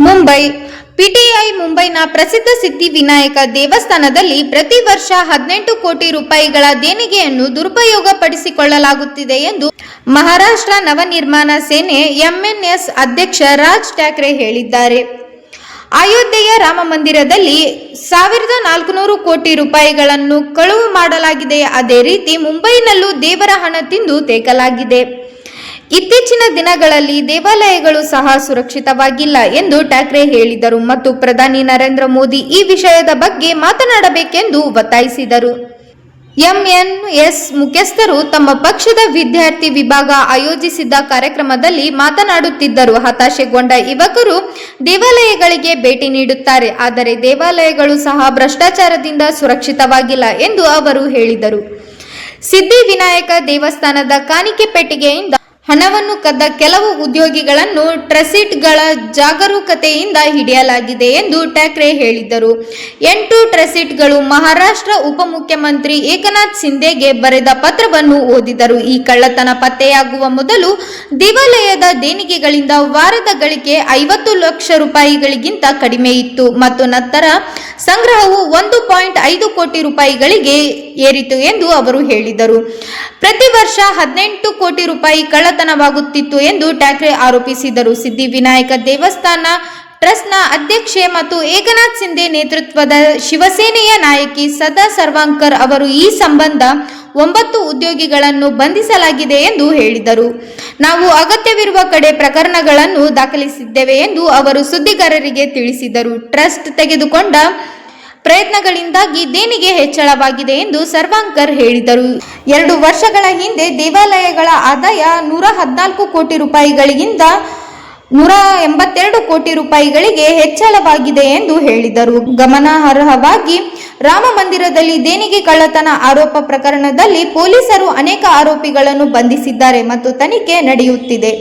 Mumbai PTI ಮುಂಬೈನ ಪ್ರಸಿದ್ಧ ಸಿದ್ಧಿವಿನಾಯಕ ದೇವಸ್ಥಾನದಲ್ಲಿ ಪ್ರತಿ ವರ್ಷ 18 ಕೋಟಿ ರೂಪಾಯಿಗಳ ದೇಣಿಗೆಯನ್ನು ದುರುಪಯೋಗಪಡಿಸಿಕೊಳ್ಳಲಾಗುತ್ತಿದೆ ಎಂದು ಮಹಾರಾಷ್ಟ್ರ ನವನಿರ್ಮಾಣ ಸೇನೆ ಎಂಎನ್ಎಸ್ ಅಧ್ಯಕ್ಷ ರಾಜ್ ಠಾಕ್ರೆ ಹೇಳಿದ್ದಾರೆ. ಅಯೋಧ್ಯೆಯ ರಾಮ ಮಂದಿರದಲ್ಲಿ 1400 ಕೋಟಿ ರೂಪಾಯಿಗಳನ್ನು ಕಳುವು ಮಾಡಲಾಗಿದೆ. ಅದೇ ರೀತಿ ಮುಂಬೈನಲ್ಲೂ ದೇವರ ಹಣ ತಿಂದು ತೇಗಲಾಗಿದೆ. ಇತ್ತೀಚಿನ ದಿನಗಳಲ್ಲಿ ದೇವಾಲಯಗಳು ಸಹ ಸುರಕ್ಷಿತವಾಗಿಲ್ಲ ಎಂದು ಠಾಕ್ರೆ ಹೇಳಿದರು ಮತ್ತು ಪ್ರಧಾನಿ ನರೇಂದ್ರ ಮೋದಿ ಈ ವಿಷಯದ ಬಗ್ಗೆ ಮಾತನಾಡಬೇಕೆಂದು ಒತ್ತಾಯಿಸಿದರು. ಎಂಎನ್ಎಸ್ ಮುಖ್ಯಸ್ಥರು ತಮ್ಮ ಪಕ್ಷದ ವಿದ್ಯಾರ್ಥಿ ವಿಭಾಗ ಆಯೋಜಿಸಿದ್ದ ಕಾರ್ಯಕ್ರಮದಲ್ಲಿ ಮಾತನಾಡುತ್ತಿದ್ದರು. ಹತಾಶೆಗೊಂಡ ಯುವಕರು ದೇವಾಲಯಗಳಿಗೆ ಭೇಟಿ ನೀಡುತ್ತಾರೆ, ಆದರೆ ದೇವಾಲಯಗಳು ಸಹ ಭ್ರಷ್ಟಾಚಾರದಿಂದ ಸುರಕ್ಷಿತವಾಗಿಲ್ಲ ಎಂದು ಅವರು ಹೇಳಿದರು. ಸಿದ್ಧಿವಿನಾಯಕ ದೇವಸ್ಥಾನದ ಕಾಣಿಕೆ ಪೆಟ್ಟಿಗೆಯಿಂದ ಹಣವನ್ನು ಕದ್ದ ಕೆಲವು ಉದ್ಯೋಗಿಗಳನ್ನು ಟ್ರಸ್ಟಿಗಳ ಜಾಗರೂಕತೆಯಿಂದ ಹಿಡಿಯಲಾಗಿದೆ ಎಂದು ಠಾಕ್ರೆ ಹೇಳಿದರು. 8 ಟ್ರಸ್ಟಿಗಳು ಮಹಾರಾಷ್ಟ್ರ ಉಪಮುಖ್ಯಮಂತ್ರಿ ಏಕನಾಥ್ ಶಿಂದೆಗೆ ಬರೆದ ಪತ್ರವನ್ನು ಓದಿದರು. ಈ ಕಳ್ಳತನ ಪತ್ತೆಯಾಗುವ ಮೊದಲು ದೇವಾಲಯದ ದೇಣಿಗೆಗಳಿಂದ ವಾರದ ಗಳಿಕೆ 50 ಲಕ್ಷ ರೂಪಾಯಿಗಳಿಗಿಂತ ಕಡಿಮೆ ಇತ್ತು ಮತ್ತು ನಂತರ ಸಂಗ್ರಹವು 1.5 ಕೋಟಿ ರೂಪಾಯಿಗಳಿಗೆ ಏರಿತು ಎಂದು ಅವರು ಹೇಳಿದರು. ಪ್ರತಿ ವರ್ಷ 18 ಕೋಟಿ ರೂಪಾಯಿ ಕಳ್ಳತನವಾಗುತ್ತಿತ್ತು ಎಂದು ಠಾಕ್ರೆ ಆರೋಪಿಸಿದರು. ಸಿದ್ಧಿವಿನಾಯಕ ದೇವಸ್ಥಾನ ಟ್ರಸ್ಟ್ನ ಅಧ್ಯಕ್ಷೆ ಮತ್ತು ಏಕನಾಥ್ ಶಿಂದೆ ನೇತೃತ್ವದ ಶಿವಸೇನೆಯ ನಾಯಕಿ ಸದಾ ಸರ್ವಾಂಕರ್ ಅವರು ಈ ಸಂಬಂಧ 9 ಉದ್ಯೋಗಿಗಳನ್ನು ಬಂಧಿಸಲಾಗಿದೆ ಎಂದು ಹೇಳಿದರು. ನಾವು ಅಗತ್ಯವಿರುವ ಕಡೆ ಪ್ರಕರಣಗಳನ್ನು ದಾಖಲಿಸಿದ್ದೇವೆ ಎಂದು ಅವರು ಸುದ್ದಿಗಾರರಿಗೆ ತಿಳಿಸಿದರು. ಟ್ರಸ್ಟ್ ತೆಗೆದುಕೊಂಡ ಪ್ರಯತ್ನಗಳಿಂದಾಗಿ ದೇಣಿಗೆ ಹೆಚ್ಚಳವಾಗಿದೆ ಎಂದು ಸರ್ವಾಂಕರ್ ಹೇಳಿದರು. 2 ವರ್ಷಗಳ ಹಿಂದೆ ದೇವಾಲಯಗಳ ಆದಾಯ 114 ಕೋಟಿ ರೂಪಾಯಿಗಳಿಗಿಂತ 182 ಕೋಟಿ ರೂಪಾಯಿಗಳಿಗೆ ಹೆಚ್ಚಳವಾಗಿದೆ ಎಂದು ಹೇಳಿದರು. ಗಮನಾರ್ಹವಾಗಿ ರಾಮ ಮಂದಿರದಲ್ಲಿ ದೇಣಿಗೆ ಕಳ್ಳತನ ಆರೋಪ ಪ್ರಕರಣದಲ್ಲಿ ಪೊಲೀಸರು ಅನೇಕ ಆರೋಪಿಗಳನ್ನು ಬಂಧಿಸಿದ್ದಾರೆ ಮತ್ತು ತನಿಖೆ ನಡೆಯುತ್ತಿದೆ.